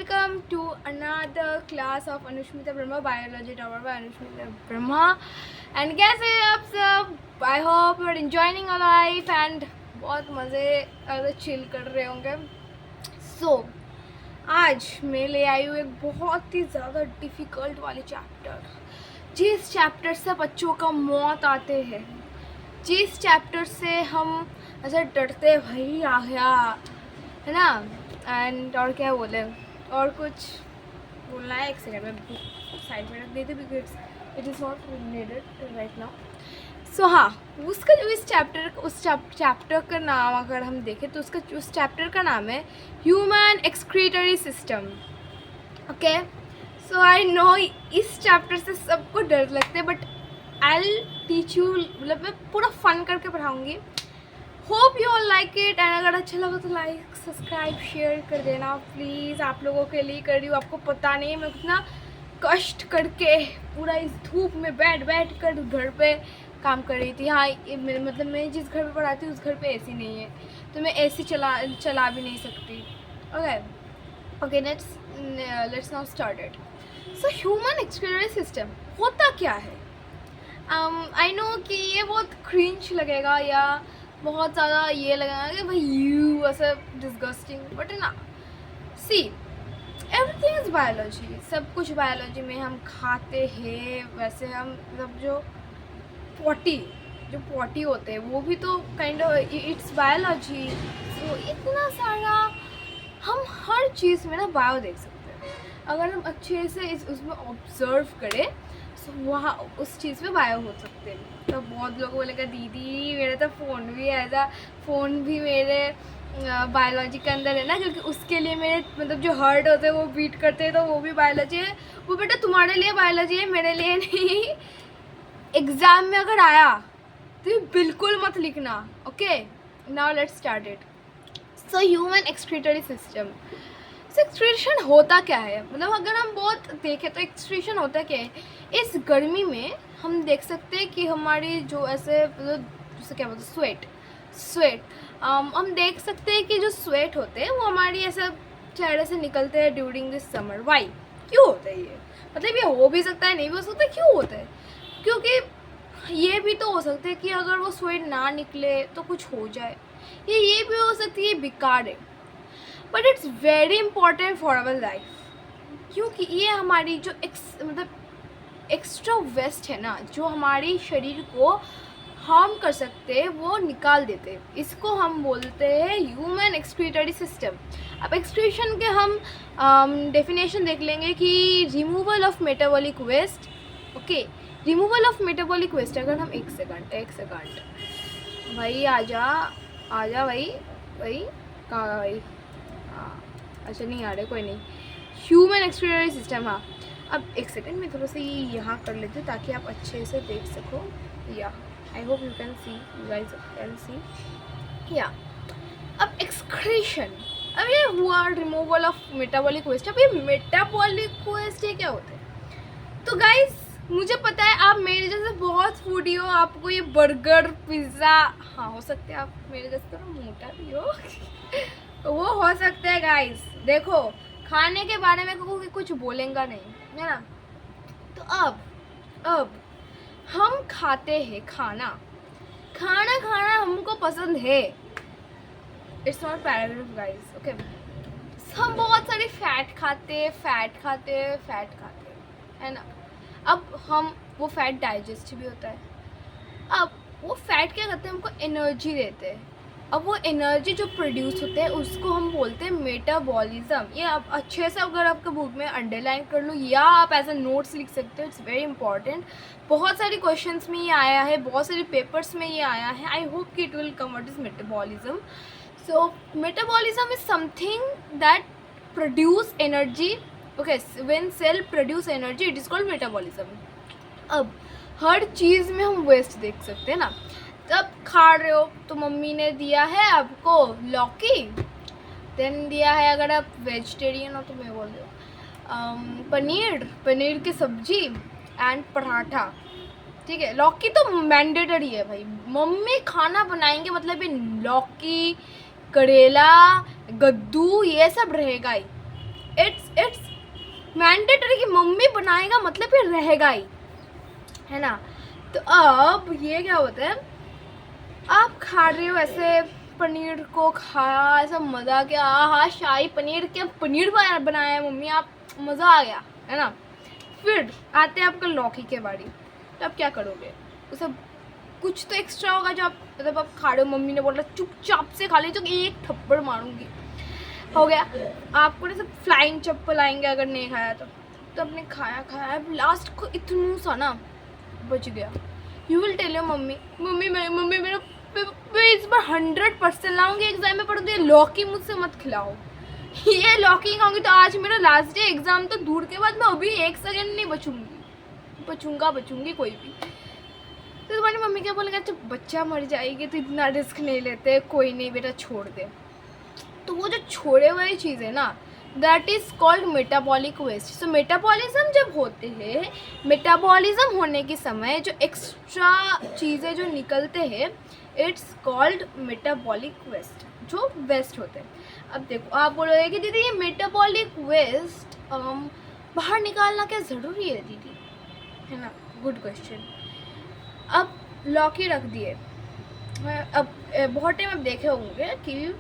welcome to another class of Anushmita Brahma Biology Tower by Anushmita Brahma. And कैसे हैं आप सब? I hope you are enjoying your life and बहुत मज़े chill कर रहे होंगे. So आज मैं ले आई हूँ एक बहुत ही ज़्यादा डिफ़िकल्ट वाले चैप्टर, जिस चैप्टर से बच्चों का मौत आते हैं, जिस चैप्टर से हम ऐसे डरते भाई आ गया है ना. एंड और क्या बोले, और कुछ बोलना है? एक सेकंड में साइड में रख देते because it is not needed right now. So हाँ, उसका जो उस चैप्टर का नाम अगर हम देखें तो उस चैप्टर का नाम है human excretory system. Okay, so I know इस चैप्टर से सबको डर लगता है, but I will teach you, मतलब मैं पूरा फन करके पढ़ाऊँगी. Hope you all like it. And अगर अच्छा लगा तो लाइक सब्सक्राइब शेयर कर देना प्लीज़. आप लोगों के लिए कर रही हूँ. आपको पता नहीं मैं कितना कष्ट करके पूरा इस धूप में बैठ कर घर पे काम कर रही थी. हाँ, मतलब मैं जिस घर पे पढ़ाती हूँ उस घर पे एसी नहीं है, तो मैं एसी चला भी नहीं सकती. Okay let's now start it. So human excretory system होता क्या है? आई नो कि ये बहुत क्रिंज लगेगा या बहुत ज़्यादा ये लगेगा कि भाई यू ऐसा डिस्गस्टिंग, बट ना, सी एवरीथिंग इज़ बायोलॉजी. सब कुछ बायोलॉजी में हम खाते हैं. वैसे हम मतलब जो पॉटी होते हैं वो भी तो काइंड ऑफ इट्स बायोलॉजी. सो इतना सारा हम हर चीज़ में ना बायो देख सकते हैं अगर हम अच्छे से उसमें ऑब्जर्व करें. तो वहाँ उस चीज़ में बायो हो सकते हैं. तो बहुत लोगों बोलेगा दीदी मेरा तो फ़ोन भी मेरे बायोलॉजी के अंदर है ना, क्योंकि उसके लिए मेरे मतलब जो हार्ट होते हैं वो बीट करते हैं, तो वो भी बायोलॉजी है. वो बेटा तुम्हारे लिए बायोलॉजी है, मेरे लिए नहीं. एग्ज़ाम में अगर आया तो बिल्कुल मत लिखना. Okay, now let's start it. So human excretory system. Excretion होता क्या है? मतलब अगर हम बहुत देखें तो एक्सक्रीशन होता क्या है? इस गर्मी में हम देख सकते हैं कि हमारी जो ऐसे मतलब जैसे क्या बोलते हैं स्वेट हम देख सकते हैं कि जो स्वेट होते हैं वो हमारी ऐसे चेहरे से निकलते हैं ड्यूरिंग दिस समर. वाई? क्यों होता है ये? मतलब ये हो भी सकता है, नहीं भी हो सकता. क्यों होता है? क्योंकि ये भी तो हो सकता है कि अगर वो स्वेट ना निकले तो कुछ हो जाए. ये भी हो सकती है बेकार है, but it's very important for our life, क्योंकि ये हमारी जो मतलब एक्स्ट्रा वेस्ट है ना, जो हमारी शरीर को हार्म कर सकते हैं वो निकाल देते हैं. इसको हम बोलते हैं ह्यूमन एक्सक्रीटरी सिस्टम. अब एक्सक्रीशन के हम डेफिनेशन देख लेंगे कि removal of metabolic waste. Okay, removal of metabolic waste. अगर हम एक सेकंड भाई आजा भाई कहाँ भाई? अच्छा नहीं आ रहे, कोई नहीं. Human excretory system. हाँ, अब एक सेकंड में थोड़ा सा ये यहाँ कर लेते हैं ताकि आप अच्छे से देख सको. या I hope you can see, you guys can see. या अब एक्सक्रीशन, अब ये हुआ रिमूवल ऑफ मेटाबॉलिक वेस्ट. अब ये मेटाबॉलिक वेस्ट ये क्या होता है? तो गाइस मुझे पता है आप मेरे जैसे बहुत फूडी हो, आपको ये बर्गर पिज़्ज़ा, हाँ हो सकता है आप मेरे जैसे थोड़ा मोटा भी हो वो हो सकता है. गाइस देखो, खाने के बारे में कुछ बोलेंगा नहीं है ना. तो अब हम खाते हैं खाना खाना हमको पसंद है. It's not paragraph guys. Okay, हम बहुत सारी फैट खाते है ना. अब हम वो फैट डाइजेस्ट भी होता है. अब वो फैट क्या करते हैं? हमको एनर्जी देते हैं. अब वो एनर्जी जो प्रोड्यूस होते हैं उसको हम बोलते हैं मेटाबॉलिज्म. ये आप अच्छे से अगर आपके बुक में अंडरलाइन कर लो या आप एज अ नोट्स लिख सकते हो. It's very important. बहुत सारी क्वेश्चंस में ये आया है, बहुत सारे पेपर्स में ये आया है. आई होप कि it will come what is metabolism. So metabolism is something that produce energy. Okay, when cell produce energy it is called metabolism. अब हर चीज़ में हम वेस्ट देख सकते हैं ना. जब खा रहे हो तो मम्मी ने दिया है आपको लौकी, देन दिया है अगर आप वेजिटेरियन हो तो मैं बोल रही हूँ पनीर की सब्जी एंड पराठा. ठीक है, लौकी तो मैंडेटरी है भाई. मम्मी खाना बनाएंगे मतलब ये लौकी, करेला, कद्दू ये सब रहेगा ही. इट्स मैंडेटरी कि मम्मी बनाएगा मतलब ये रहेगा ही, है ना। तो अब ये क्या होता है, आप खा रहे हो ऐसे पनीर को, खाया ऐसा मज़ा क्या, हाँ शाही पनीर, क्या पनीर बनाया है मम्मी, आप मज़ा आ गया, है ना। फिर आते हैं आपका लौकी के बारी, तो आप क्या करोगे, वो सब कुछ तो एक्स्ट्रा होगा जो आप मतलब आप खा रहे हो, मम्मी ने बोला चुपचाप से खा लीजिए, तो एक थप्पड़ मारूंगी, हो गया। आपको ना सब फ्लाइंग चप्पल आएंगे अगर नहीं खाया तो आपने खाया लास्ट को इतना सा ना बच गया। You will tell your mummy मेरा मैं इस बार 100% लाऊंगी एग्जाम में, पर ये लौकी मुझसे मत खिलाओ, ये लौकी खाऊंगी तो आज मेरा लास्ट डे एग्जाम, तो दूर के बाद मैं अभी 1 सेकंड नहीं बचूंगी कोई भी। तो तुम्हारी मम्मी क्या बोलेगा, जब बच्चा मर जाएगी तो इतना रिस्क नहीं लेते, कोई नहीं बेटा छोड़ दे। तो वो जो छोड़े हुए चीज़ है ना, that is called metabolic waste. So metabolism जब होते हैं, मेटाबॉलिज्म होने के समय जो एक्स्ट्रा चीज़ें जो निकलते हैं, इट्स कॉल्ड मेटाबॉलिक वेस्ट, जो वेस्ट होते हैं। अब देखो आप बोलोगे कि दीदी ये मेटाबॉलिक वेस्ट बाहर निकालना क्या ज़रूरी है दीदी, है ना, गुड क्वेश्चन। अब लौकी रख दिए, अब बहुत टाइम आप देखे होंगे कि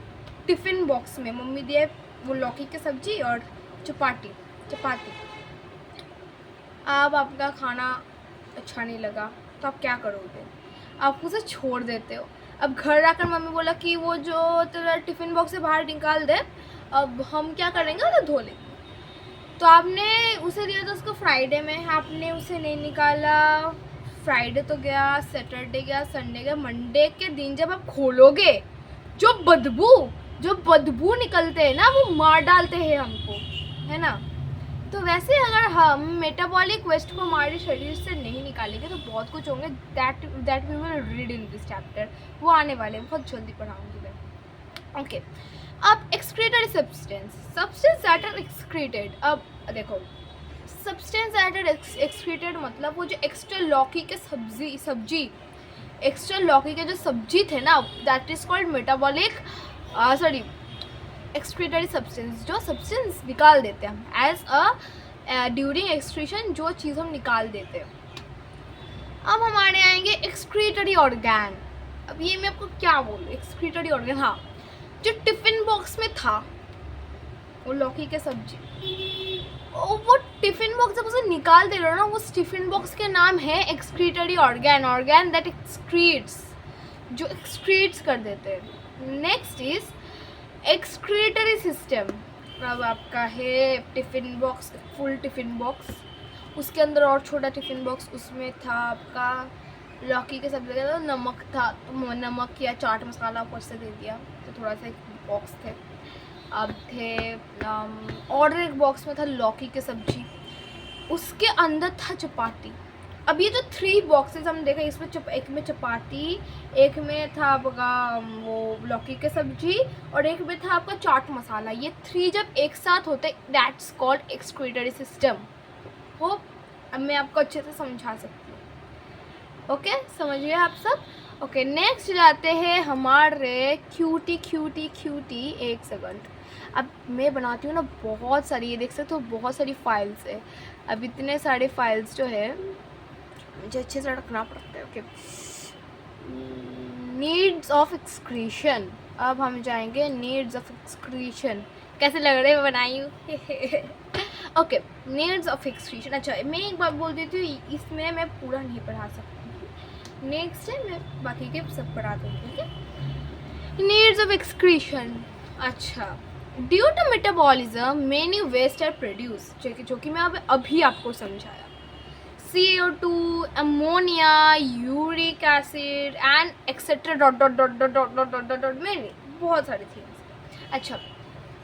टिफ़िन बॉक्स में मम्मी दिए वो लौकी की सब्जी और चपाती। अब आपका खाना अच्छा नहीं लगा तो आप क्या करोगे, आप उसे छोड़ देते हो। अब घर आकर मम्मी बोला कि वो जो तेरा टिफ़िन बॉक्स से बाहर निकाल दे, अब हम क्या करेंगे, उसे धो लेंगे। तो आपने उसे दिया था उसको फ्राइडे में, आपने उसे नहीं निकाला, फ्राइडे तो गया, सैटरडे गया, संडे गया, मंडे के दिन जब आप खोलोगे, जो बदबू निकलते हैं ना, वो मार डालते हैं हमको, है ना। तो वैसे अगर हम मेटाबॉलिक वेस्ट को हमारे शरीर से नहीं निकालेंगे तो बहुत कुछ होंगे, that we will read in this chapter, वो आने वाले बहुत जल्दी पढ़ाऊंगी मैं। ओके, अब excretory substance that are excreted. अब देखो सब्सटेंस दैट आर एक्सक्रीटेड मतलब वो जो एक्स्ट्रा लौकी के सब्जी एक्स्ट्रा लौकी के जो सब्जी थे ना, that is called metabolic excretory substance, जो सब्सटेंस निकाल देते हैं हम एज अ ड्यूरिंग एक्सक्रीशन, जो चीज़ हम निकाल देते हैं। अब हमारे आएंगे एक्सक्रीटरी ऑर्गैन। अब ये मैं आपको क्या बोलूँ, एक्सक्रीटरी ऑर्गैन, हाँ, जो टिफ़िन बॉक्स में था वो लौकी के सब्जी, वो टिफ़िन बॉक्स जब उसे निकाल दे रहे हो ना, वो टिफ़िन बॉक्स के नाम है एक्सक्रीटरी ऑर्गैन दैट एक्सक्रीट्स, जो एक्सक्रीट्स कर देते हैं। Next is excretory system. अब आपका है tiffin box, full tiffin box, उसके अंदर और छोटा टिफ़िन बॉक्स, उसमें था आपका लौकी के सब्जी का नमक था, तो नमक या चाट मसाला ऊपर से दे दिया, तो थोड़ा सा एक बॉक्स थे। अब थे और एक बॉक्स में था लौकी की सब्जी, उसके अंदर था चपाती। अब ये जो 3 बॉक्सेस हम देखा, इसमें एक में चपाती, एक में था आपका वो लौकी की सब्जी, और एक में था आपका चाट मसाला। ये 3 जब एक साथ होते, that's called excretory system. Hope अब मैं आपको अच्छे से समझा सकती हूँ। ओके, समझ गए आप सब। ओके, नेक्स्ट जाते हैं हमारे क्यूटी। एक सेकंड, अब मैं बनाती हूँ ना बहुत सारी, ये देख सकते हो बहुत सारी फाइल्स है। अब इतने सारे फाइल्स जो है मुझे अच्छे से रखना पड़ता है। Okay, needs of excretion. अब हम जाएंगे नीड्स ऑफ एक्सक्रीशन, कैसे लग रहे हैं बनाई हूँ। Okay, needs of excretion. अच्छा, मैं एक बात बोल देती हूँ, इसमें मैं पूरा नहीं पढ़ा सकती, नेक्स्ट है मैं बाकी के सब पढ़ा दूँगी। ठीक है, नीड्स ऑफ एक्सक्रीशन। अच्छा, due to metabolism many waste are produce, जो कि मैं अभी आपको समझाया। CO2, ammonia, uric acid and etcetera dot many, बहुत सारी थिंग्स। अच्छा,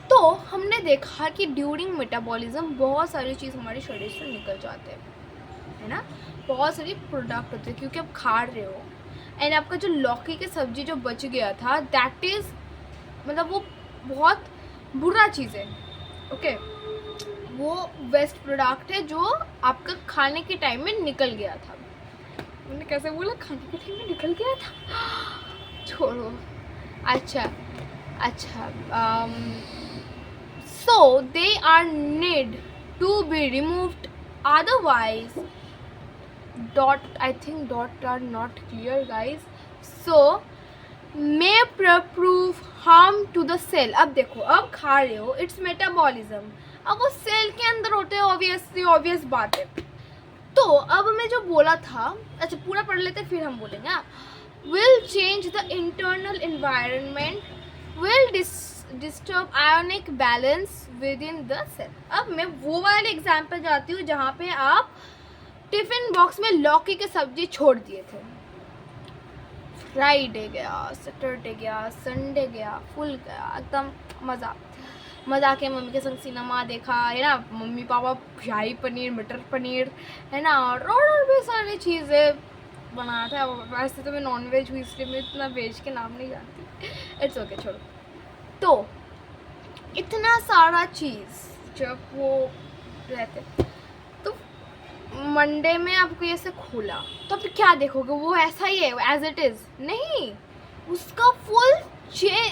तो हमने देखा कि ड्यूरिंग मेटाबॉलिज्म बहुत सारी चीज़ हमारे शरीर से निकल जाते हैं, है ना, बहुत सारी प्रोडक्ट होते हैं क्योंकि आप खा रहे हो। एंड आपका जो लौकी की सब्जी जो बच गया था, दैट इज़ मतलब वो बहुत बुरा चीज़ है। ओके, वो वेस्ट प्रोडक्ट है जो आपका खाने के टाइम में निकल गया था। मैंने कैसे बोला, खाने के टाइम में निकल गया था, छोड़ो। अच्छा, सो so they are need to be removed, otherwise dot, I think dot are not clear guys, so may prove harm to the cell. अब देखो, अब खा रहे हो, इट्स मेटाबॉलिज्म, अब वो सेल के अंदर होते हैं, ऑब्वियसली ऑब्वियस बात है। तो अब मैं जो बोला था, अच्छा पूरा पढ़ लेते फिर हम बोलेंगे। Will change the internal environment, will disturb ionic balance within the cell. अब मैं वो वाले एग्जाम्पल जाती हूँ जहाँ पे आप टिफिन बॉक्स में लौकी की सब्जी छोड़ दिए थे, फ्राइडे गया, सैटरडे गया, संडे गया, फुल गया, एकदम मज़ा के मम्मी के संग सिनेमा देखा है ना, मम्मी पापा शाही पनीर, मटर पनीर है ना, और भी सारी चीज़ें बनाया था। वैसे तो मैं नॉन वेज हूँ इसलिए मैं इतना वेज के नाम नहीं जानती, इट्स ओके छोड़ो। तो इतना सारा चीज़ जब वो रहते, तो मंडे में आपको ये से खोला तो आप क्या देखोगे, वो ऐसा ही है एज इट इज़, नहीं, उसका फुल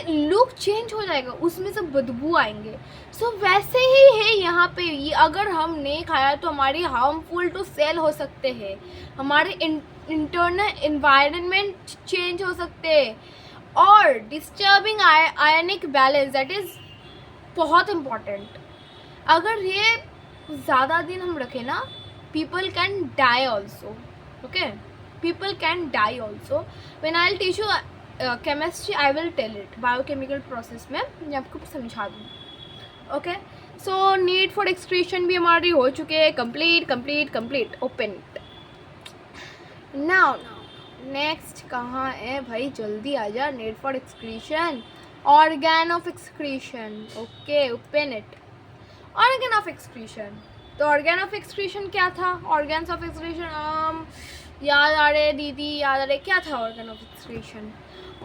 लुक चेंज हो जाएगा, उसमें से बदबू आएंगे। सो वैसे ही है यहाँ पे, ये अगर हम नहीं खाया तो हमारी हार्मफुल टू सेल हो सकते हैं, हमारे इंटरनल एनवायरनमेंट चेंज हो सकते हैं, और disturbing ionic balance, that is बहुत इम्पॉर्टेंट। अगर ये ज़्यादा दिन हम रखें ना, people can die also, okay, people can die also। when I'll teach you chemistry, I will tell it, biochemical process में मैं आपको समझा दूँ। Okay, so need for excretion भी हमारी हो चुके हैं, कंप्लीट ओपन। नाउ नेक्स्ट कहाँ है भाई, जल्दी आ जा। Need for excretion, organ of excretion, okay open it. Organ of excretion, तो ऑर्गन ऑफ एक्सक्रीशन क्या था, ऑर्गन्स ऑफ एक्सक्रीशन याद आ रहे दीदी, याद आ रहे, क्या था organ of excretion?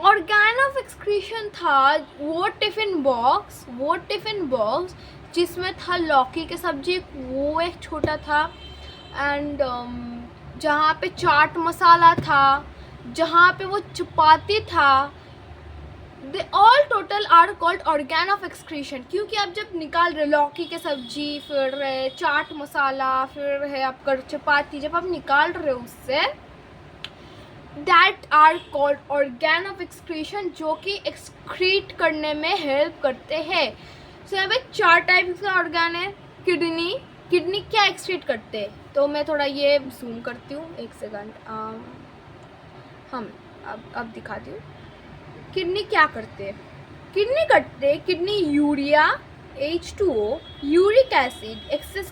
Organ of excretion था वो टिफ़िन बॉक्स जिसमें था लौकी की सब्जी, वो एक छोटा था, एंड जहाँ पे चाट मसाला था, जहाँ पे वो चपाती था, they all total are called organ of excretion. क्योंकि आप जब निकाल रहे लौकी की सब्जी, फिर चाट मसाला, फिर है आपका चपाती, जब आप निकाल रहे हो उससे, that are called organ of excretion, जो कि एक्सक्रीट करने में हेल्प करते हैं। सो यहाँ पे 4 टाइप्स का ऑर्गन है। किडनी क्या एक्सक्रीट करते हैं, तो मैं थोड़ा ये जूम करती हूँ, एक सेकंड, हम अब दिखाती हूँ। किडनी क्या करते हैं, kidney urea, H2O, uric acid, access